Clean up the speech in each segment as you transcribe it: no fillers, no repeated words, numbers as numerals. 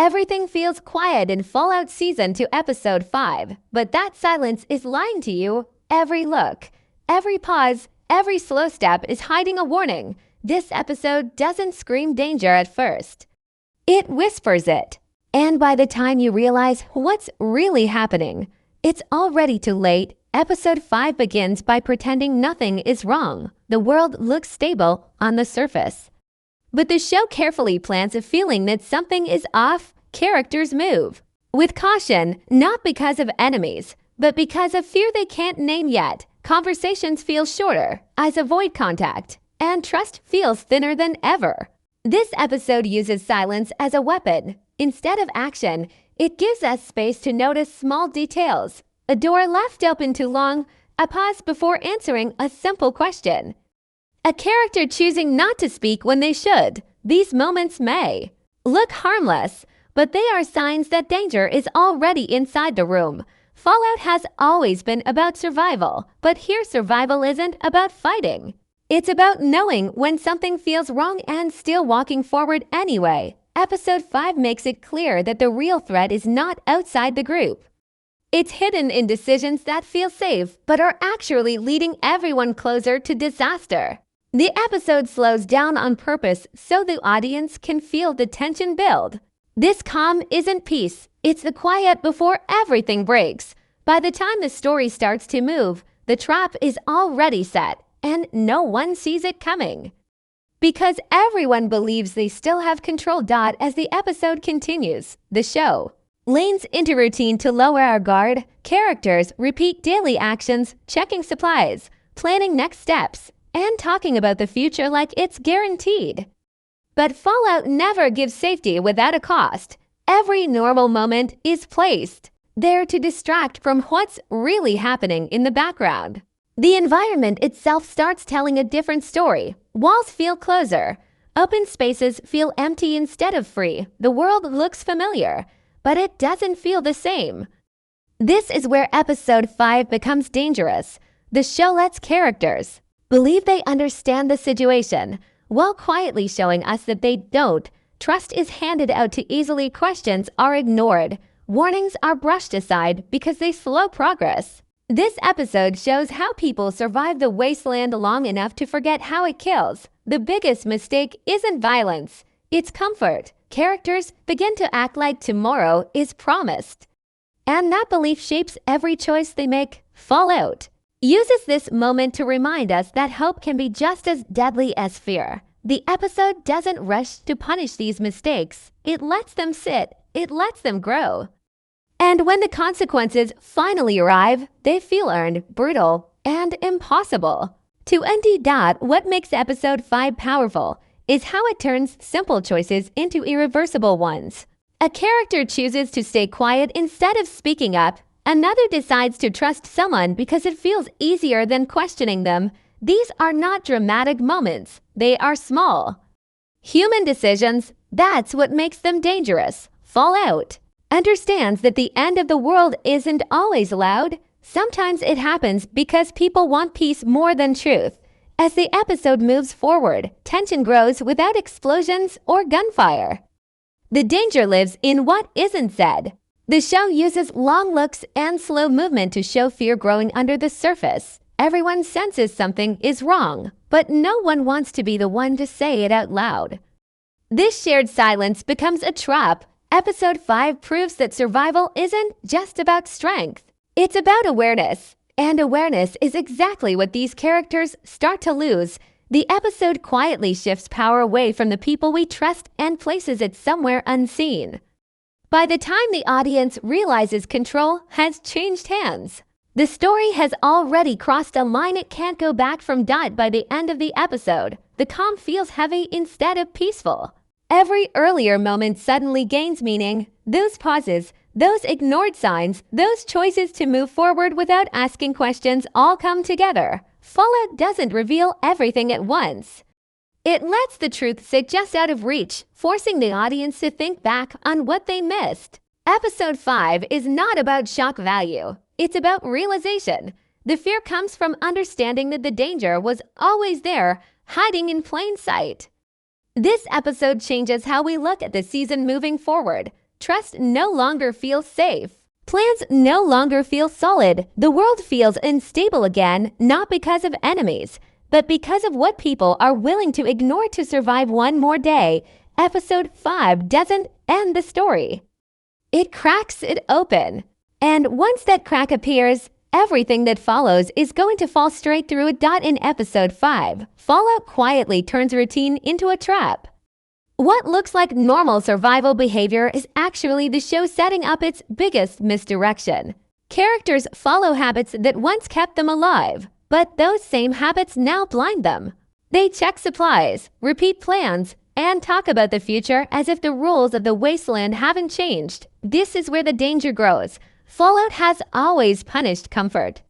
Everything feels quiet in Fallout Season 2 Episode 5, but that silence is lying to you. Every look, every pause, every slow step is hiding a warning. This episode doesn't scream danger at first. It whispers it. And by the time you realize what's really happening, it's already too late. Episode 5 begins by pretending nothing is wrong. The world looks stable on the surface. But the show carefully plants a feeling that something is off. Characters move with caution, not because of enemies, but because of fear they can't name yet. Conversations feel shorter, eyes avoid contact, and trust feels thinner than ever. This episode uses silence as a weapon. Instead of action, it gives us space to notice small details. A door left open too long, a pause before answering a simple question. A character choosing not to speak when they should. These moments may look harmless, but they are signs that danger is already inside the room. Fallout has always been about survival, but here survival isn't about fighting. It's about knowing when something feels wrong and still walking forward anyway. Episode 5 makes it clear that the real threat is not outside the group. It's hidden in decisions that feel safe, but are actually leading everyone closer to disaster. The episode slows down on purpose so the audience can feel the tension build. This calm isn't peace, it's the quiet before everything breaks. By the time the story starts to move, the trap is already set, and no one sees it coming. Because everyone believes they still have control. As the episode continues, the show leans into routine to lower our guard. Characters repeat daily actions, checking supplies, planning next steps, and talking about the future like it's guaranteed. But Fallout never gives safety without a cost. Every normal moment is placed there to distract from what's really happening in the background. The environment itself starts telling a different story. Walls feel closer. Open spaces feel empty instead of free. The world looks familiar, but it doesn't feel the same. This is where Episode 5 becomes dangerous. The show lets characters believe they understand the situation, while quietly showing us that they don't. Trust is handed out too easily. Questions are ignored. Warnings are brushed aside because they slow progress. This episode shows how people survive the wasteland long enough to forget how it kills. The biggest mistake isn't violence, it's comfort. Characters begin to act like tomorrow is promised. And that belief shapes every choice they make. Fallout uses this moment to remind us that hope can be just as deadly as fear. The episode doesn't rush to punish these mistakes. It lets them sit. It lets them grow. And when the consequences finally arrive, they feel earned, brutal, and impossible. To end, what makes Episode 5 powerful is how it turns simple choices into irreversible ones. A character chooses to stay quiet instead of speaking up. Another decides to trust someone because it feels easier than questioning them. These are not dramatic moments. They are small human decisions. That's what makes them dangerous. Fallout understands that the end of the world isn't always loud. Sometimes it happens because people want peace more than truth. As the episode moves forward, tension grows without explosions or gunfire. The danger lives in what isn't said. The show uses long looks and slow movement to show fear growing under the surface. Everyone senses something is wrong, but no one wants to be the one to say it out loud. This shared silence becomes a trap. Episode 5 proves that survival isn't just about strength. It's about awareness. And awareness is exactly what these characters start to lose. The episode quietly shifts power away from the people we trust and places it somewhere unseen. By the time the audience realizes control has changed hands, the story has already crossed a line it can't go back from. By the end of the episode, the calm feels heavy instead of peaceful. Every earlier moment suddenly gains meaning. Those pauses, those ignored signs, those choices to move forward without asking questions all come together. Fallout doesn't reveal everything at once. It lets the truth sit just out of reach, forcing the audience to think back on what they missed. Episode 5 is not about shock value. It's about realization. The fear comes from understanding that the danger was always there, hiding in plain sight. This episode changes how we look at the season moving forward. trust no longer feels safe. Plans no longer feel solid. The world feels unstable again, not because of enemies, but because of what people are willing to ignore to survive one more day. Episode 5 doesn't end the story. It cracks it open. And once that crack appears, everything that follows is going to fall straight through it. In Episode 5, Fallout quietly turns routine into a trap. What looks like normal survival behavior is actually the show setting up its biggest misdirection. Characters follow habits that once kept them alive, but those same habits now blind them. They check supplies, repeat plans, and talk about the future as if the rules of the wasteland haven't changed. This is where the danger grows. Fallout has always punished comfort.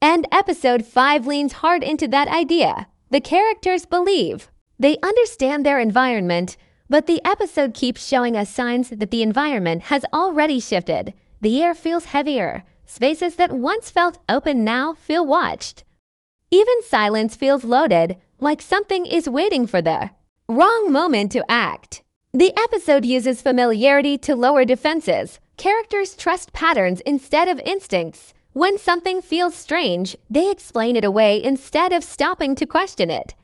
And Episode 5 leans hard into that idea. The characters believe. They understand their environment, but the episode keeps showing us signs that the environment has already shifted. The air feels heavier. Spaces that once felt open now feel watched. Even silence feels loaded, like something is waiting for the wrong moment to act. The episode uses familiarity to lower defenses. Characters trust patterns instead of instincts. When something feels strange, they explain it away instead of stopping to question it.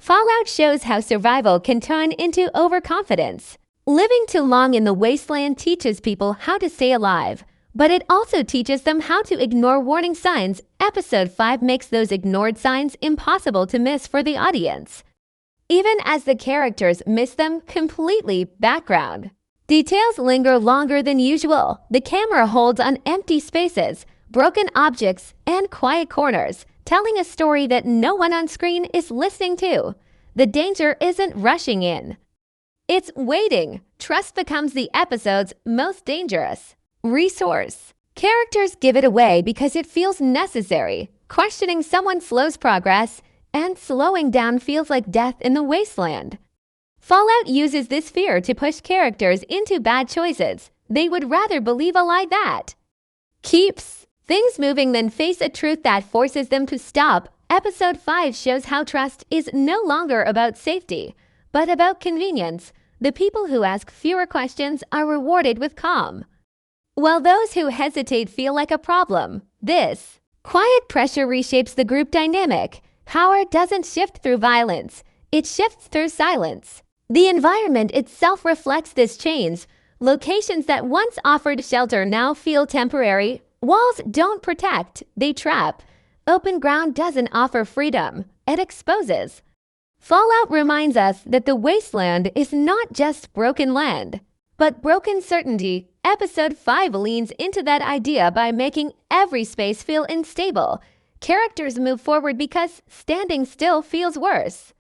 Fallout shows how survival can turn into overconfidence. Living too long in the wasteland teaches people how to stay alive, but it also teaches them how to ignore warning signs. Episode 5 makes those ignored signs impossible to miss for the audience, even as the characters miss them completely. Background details linger longer than usual. The camera holds on empty spaces, broken objects, and quiet corners, telling a story that no one on screen is listening to. The danger isn't rushing in. It's waiting. Trust becomes the episode's most dangerous resource. Characters give it away because it feels necessary. Questioning someone slows progress, and slowing down feels like death in the wasteland. Fallout uses this fear to push characters into bad choices. They would rather believe a lie that keeps things moving than face a truth that forces them to stop. Episode 5 shows how trust is no longer about safety, but about convenience. The people who ask fewer questions are rewarded with calm, while those who hesitate feel like a problem. This quiet pressure reshapes the group dynamic. Power doesn't shift through violence, it shifts through silence. The environment itself reflects this change. Locations that once offered shelter now feel temporary. Walls don't protect, they trap. Open ground doesn't offer freedom, it exposes. Fallout reminds us that the wasteland is not just broken land, but broken certainty. Episode 5 leans into that idea by making every space feel unstable. Characters move forward because standing still feels worse.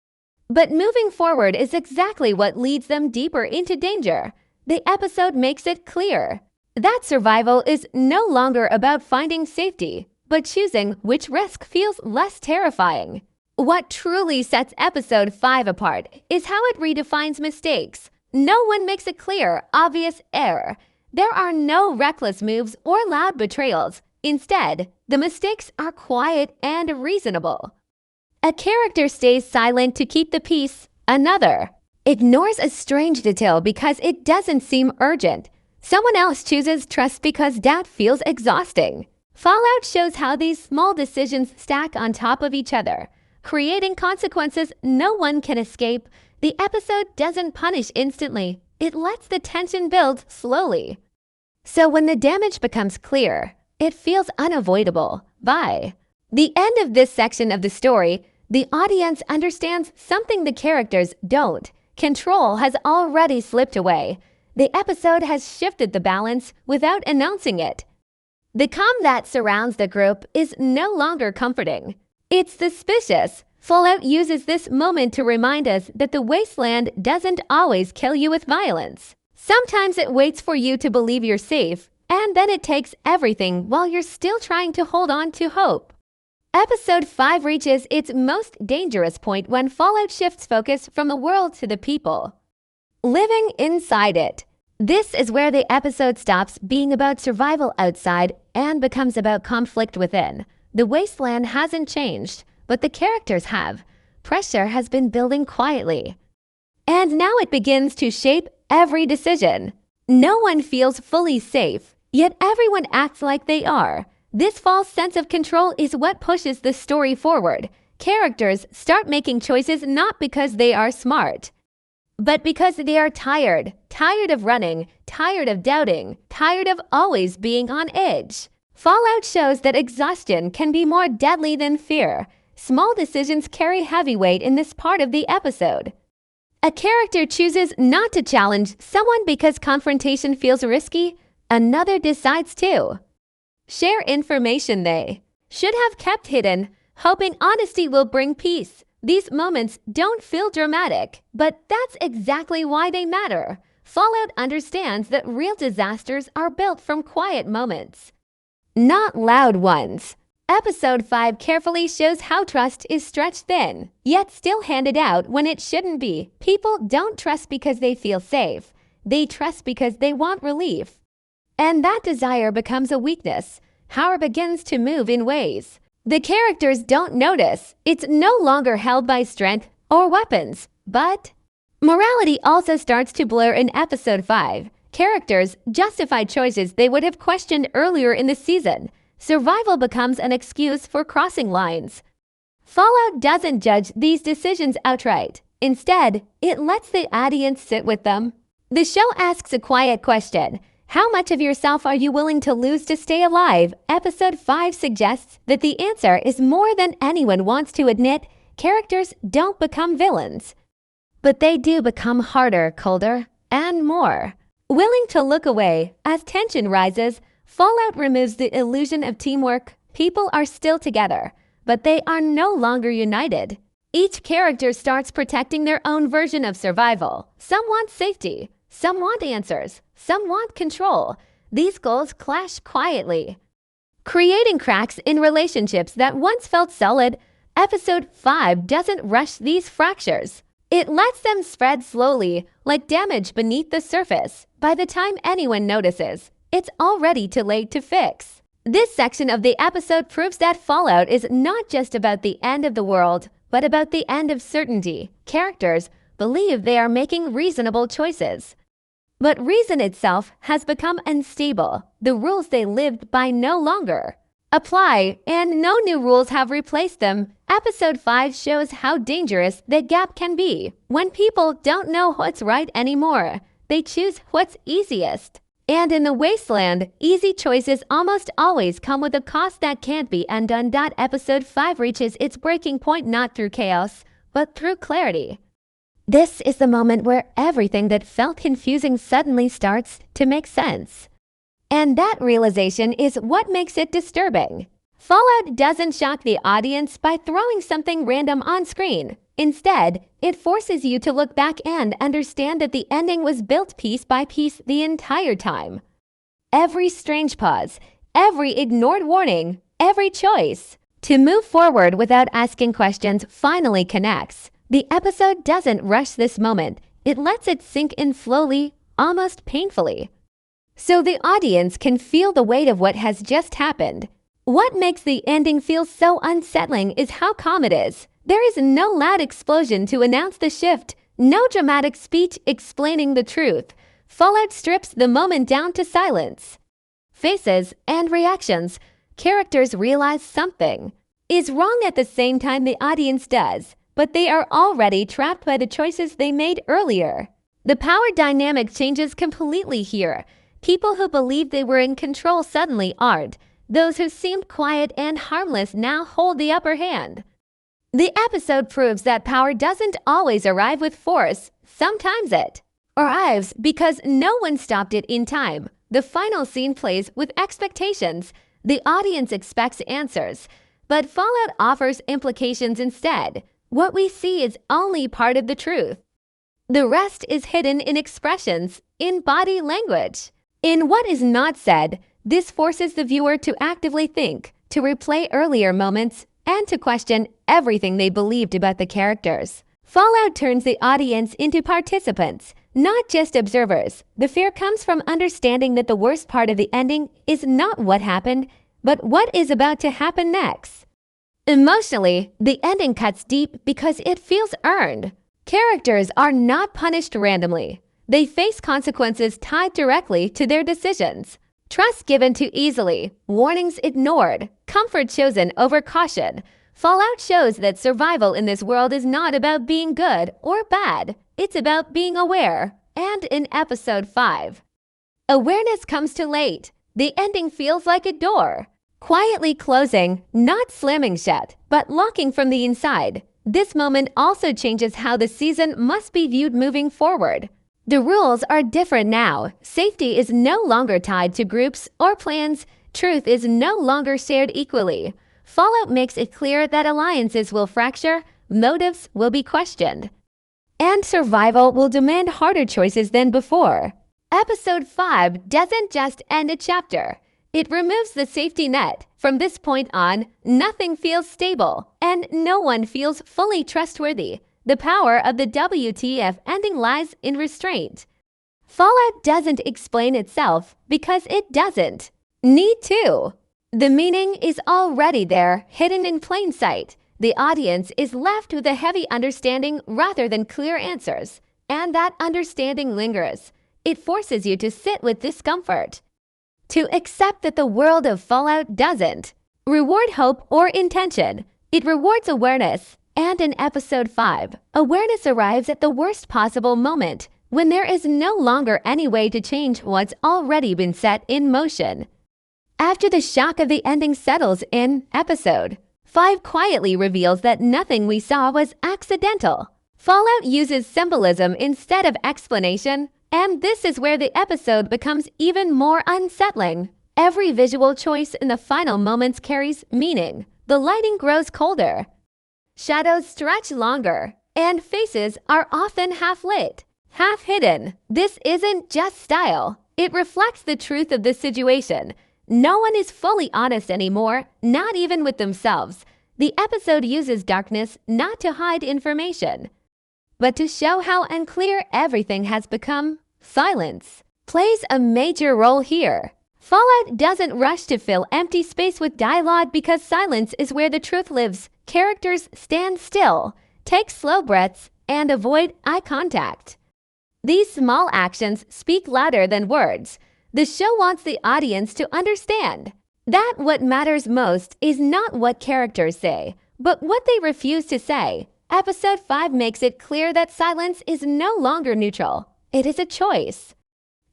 But moving forward is exactly what leads them deeper into danger. The episode makes it clear that survival is no longer about finding safety, but choosing which risk feels less terrifying. What truly sets Episode 5 apart is how it redefines mistakes. No one makes a clear, obvious error. There are no reckless moves or loud betrayals. Instead, the mistakes are quiet and reasonable. A character stays silent to keep the peace. Another ignores a strange detail because it doesn't seem urgent. Someone else chooses trust because doubt feels exhausting. Fallout shows how these small decisions stack on top of each other, creating consequences no one can escape. The episode doesn't punish instantly. It lets the tension build slowly. So when the damage becomes clear, it feels unavoidable. By the end of this section of the story, the audience understands something the characters don't. Control has already slipped away. The episode has shifted the balance without announcing it. The calm that surrounds the group is no longer comforting. It's suspicious. Fallout uses this moment to remind us that the wasteland doesn't always kill you with violence. Sometimes it waits for you to believe you're safe, and then it takes everything while you're still trying to hold on to hope. Episode 5 reaches its most dangerous point when Fallout shifts focus from the world to the people living inside it. This is where the episode stops being about survival outside and becomes about conflict within. The wasteland hasn't changed, but the characters have. Pressure has been building quietly, and now it begins to shape every decision. No one feels fully safe, yet everyone acts like they are. This false sense of control is what pushes the story forward. Characters start making choices not because they are smart, but because they are tired of running, tired of doubting, tired of always being on edge. Fallout shows that exhaustion can be more deadly than fear. Small decisions carry heavy weight in this part of the episode. A character chooses not to challenge someone because confrontation feels risky. Another decides to share information they should have kept hidden, hoping honesty will bring peace. These moments don't feel dramatic, but that's exactly why they matter. Fallout understands that real disasters are built from quiet moments, not loud ones. Episode 5 carefully shows how trust is stretched thin, yet still handed out when it shouldn't be. People don't trust because they feel safe. They trust because they want relief. And that desire becomes a weakness. Power begins to move in ways the characters don't notice. It's no longer held by strength or weapons, but morality also starts to blur in episode 5. Characters justify choices they would have questioned earlier in the season. Survival becomes an excuse for crossing lines. Fallout doesn't judge these decisions outright. Instead, it lets the audience sit with them. The show asks a quiet question. How much of yourself are you willing to lose to stay alive? Episode 5 suggests that the answer is more than anyone wants to admit. Characters don't become villains, but they do become harder, colder, and more willing to look away. As tension rises, Fallout removes the illusion of teamwork. People are still together, but they are no longer united. Each character starts protecting their own version of survival. Some want safety, some want answers, some want control. These goals clash quietly, creating cracks in relationships that once felt solid. Episode 5 doesn't rush these fractures. It lets them spread slowly, like damage beneath the surface. By the time anyone notices, it's already too late to fix. This section of the episode proves that Fallout is not just about the end of the world, but about the end of certainty. Characters believe they are making reasonable choices, but reason itself has become unstable. The rules they lived by no longer apply, and no new rules have replaced them. Episode 5 shows how dangerous the gap can be. When people don't know what's right anymore, they choose what's easiest. And in the wasteland, easy choices almost always come with a cost that can't be undone. Episode 5 reaches its breaking point not through chaos, but through clarity. This is the moment where everything that felt confusing suddenly starts to make sense. And that realization is what makes it disturbing. Fallout doesn't shock the audience by throwing something random on screen. Instead, it forces you to look back and understand that the ending was built piece by piece the entire time. Every strange pause, every ignored warning, every choice to move forward without asking questions finally connects. The episode doesn't rush this moment. It lets it sink in slowly, almost painfully, so the audience can feel the weight of what has just happened. What makes the ending feel so unsettling is how calm it is. There is no loud explosion to announce the shift, no dramatic speech explaining the truth. Fallout strips the moment down to silence, faces, and reactions. Characters realize something is wrong at the same time the audience does, but they are already trapped by the choices they made earlier. The power dynamic changes completely here. People who believed they were in control suddenly aren't. Those who seemed quiet and harmless now hold the upper hand. The episode proves that power doesn't always arrive with force. Sometimes it arrives because no one stopped it in time. The final scene plays with expectations. The audience expects answers, but Fallout offers implications instead. What we see is only part of the truth. The rest is hidden in expressions, in body language, in what is not said. This forces the viewer to actively think, to replay earlier moments, and to question everything they believed about the characters. Fallout turns the audience into participants, not just observers. The fear comes from understanding that the worst part of the ending is not what happened, but what is about to happen next. Emotionally, the ending cuts deep because it feels earned. Characters are not punished randomly. They face consequences tied directly to their decisions. Trust given too easily, warnings ignored, comfort chosen over caution. Fallout shows that survival in this world is not about being good or bad. It's about being aware. And in episode 5, awareness comes too late. The ending feels like a door, quietly closing, not slamming shut, but locking from the inside. This moment also changes how the season must be viewed moving forward. The rules are different now. Safety is no longer tied to groups or plans. Truth is no longer shared equally. Fallout makes it clear that alliances will fracture, motives will be questioned, and survival will demand harder choices than before. Episode 5 doesn't just end a chapter. It removes the safety net. From this point on, nothing feels stable, and no one feels fully trustworthy. The power of the WTF ending lies in restraint. Fallout doesn't explain itself because it doesn't need to. The meaning is already there, hidden in plain sight. The audience is left with a heavy understanding rather than clear answers, and that understanding lingers. It forces you to sit with discomfort, to accept that the world of Fallout doesn't reward hope or intention. It rewards awareness. And in episode 5, awareness arrives at the worst possible moment, when there is no longer any way to change what's already been set in motion. After the shock of the ending settles in, episode 5 quietly reveals that nothing we saw was accidental. Fallout uses symbolism instead of explanation, and this is where the episode becomes even more unsettling. Every visual choice in the final moments carries meaning. The lighting grows colder, shadows stretch longer, and faces are often half-lit, half-hidden. This isn't just style. It reflects the truth of the situation. No one is fully honest anymore, not even with themselves. The episode uses darkness not to hide information, but to show how unclear everything has become. Silence plays a major role here. Fallout doesn't rush to fill empty space with dialogue because silence is where the truth lives. Characters stand still, take slow breaths, and avoid eye contact. These small actions speak louder than words. The show wants the audience to understand that what matters most is not what characters say, but what they refuse to say. Episode 5 makes it clear that silence is no longer neutral. It is a choice.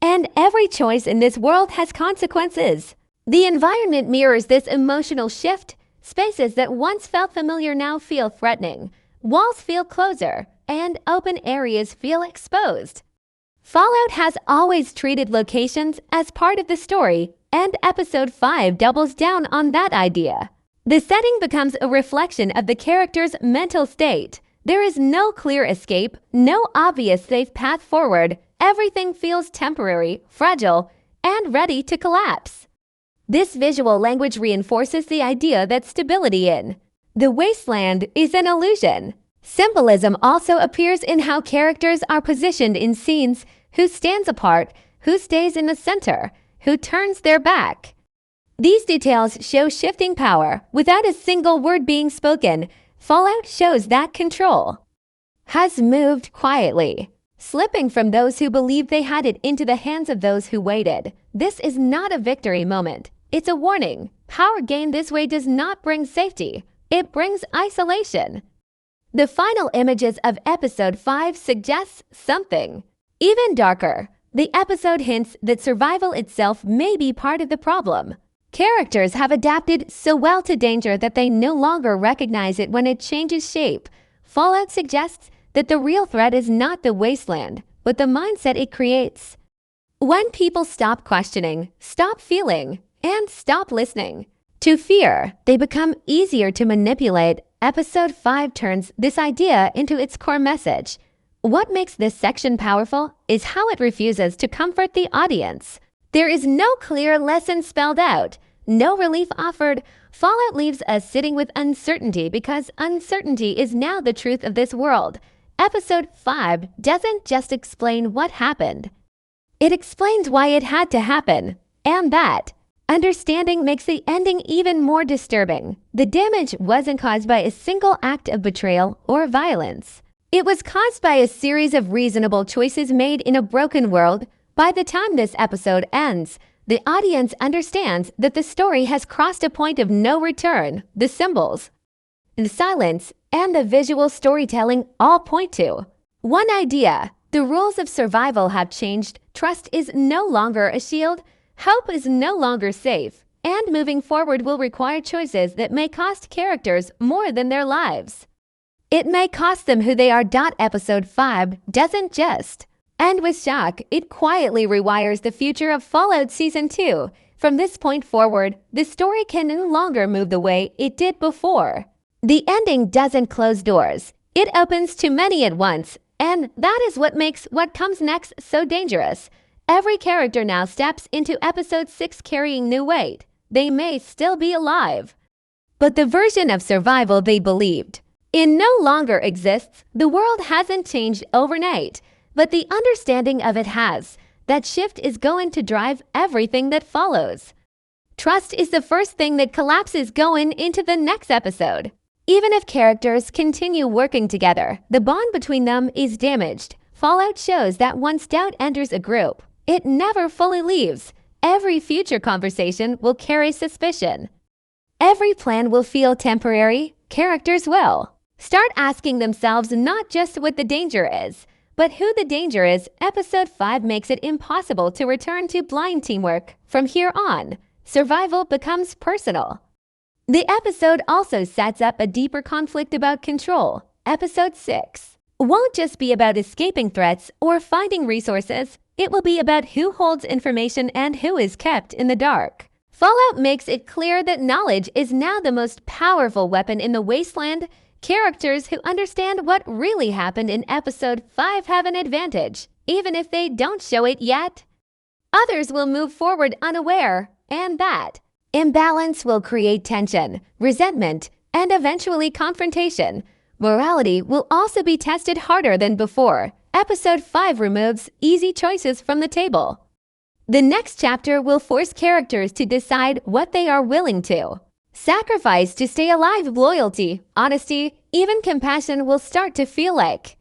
And every choice in this world has consequences. The environment mirrors this emotional shift. Spaces that once felt familiar now feel threatening. Walls feel closer, and open areas feel exposed. Fallout has always treated locations as part of the story, and episode 5 doubles down on that idea. The setting becomes a reflection of the character's mental state. There is no clear escape, no obvious safe path forward. Everything feels temporary, fragile, and ready to collapse. This visual language reinforces the idea that stability in the wasteland is an illusion. Symbolism also appears in how characters are positioned in scenes, who stands apart, who stays in the center, who turns their back. These details show shifting power without a single word being spoken. Fallout shows that control has moved quietly, slipping from those who believed they had it into the hands of those who waited. This is not a victory moment. It's a warning. Power gained this way does not bring safety. It brings isolation. The final images of episode 5 suggests something even darker. The episode hints that survival itself may be part of the problem. Characters have adapted so well to danger that they no longer recognize it when it changes shape. Fallout suggests that the real threat is not the wasteland, but the mindset it creates. When people stop questioning, stop feeling, and stop listening to fear, they become easier to manipulate. Episode 5 turns this idea into its core message. What makes this section powerful is how it refuses to comfort the audience. There is no clear lesson spelled out, no relief offered. Fallout leaves us sitting with uncertainty because uncertainty is now the truth of this world. Episode 5 doesn't just explain what happened. It explains why it had to happen, and that understanding makes the ending even more disturbing. The damage wasn't caused by a single act of betrayal or violence. It was caused by a series of reasonable choices made in a broken world. By the time this episode ends, the audience understands that the story has crossed a point of no return. The symbols, the silence, and the visual storytelling all point to one idea: the rules of survival have changed. Trust is no longer a shield, hope is no longer safe, and moving forward will require choices that may cost characters more than their lives. It may cost them who they are. Episode 5 doesn't just end with shock, it quietly rewires the future of Fallout Season 2. From this point forward, the story can no longer move the way it did before. The ending doesn't close doors, it opens too many at once, and that is what makes what comes next so dangerous. Every character now steps into Episode 6 carrying new weight. They may still be alive, but the version of survival they believed in no longer exists. The world hasn't changed overnight, but the understanding of it has. That shift is going to drive everything that follows. Trust is the first thing that collapses going into the next episode. Even if characters continue working together, the bond between them is damaged. Fallout shows that once doubt enters a group, it never fully leaves. Every future conversation will carry suspicion. Every plan will feel temporary. Characters will start asking themselves not just what the danger is, but who the danger is. Episode 5 makes it impossible to return to blind teamwork. From here on, survival becomes personal. The episode also sets up a deeper conflict about control. Episode 6 won't just be about escaping threats or finding resources. It will be about who holds information and who is kept in the dark. Fallout makes it clear that knowledge is now the most powerful weapon in the wasteland. Characters who understand what really happened in Episode 5 have an advantage, even if they don't show it yet. Others will move forward unaware, and that imbalance will create tension, resentment, and eventually confrontation. Morality will also be tested harder than before. Episode 5 removes easy choices from the table. The next chapter will force characters to decide what they are willing to sacrifice to stay alive. Loyalty, honesty, even compassion will start to feel like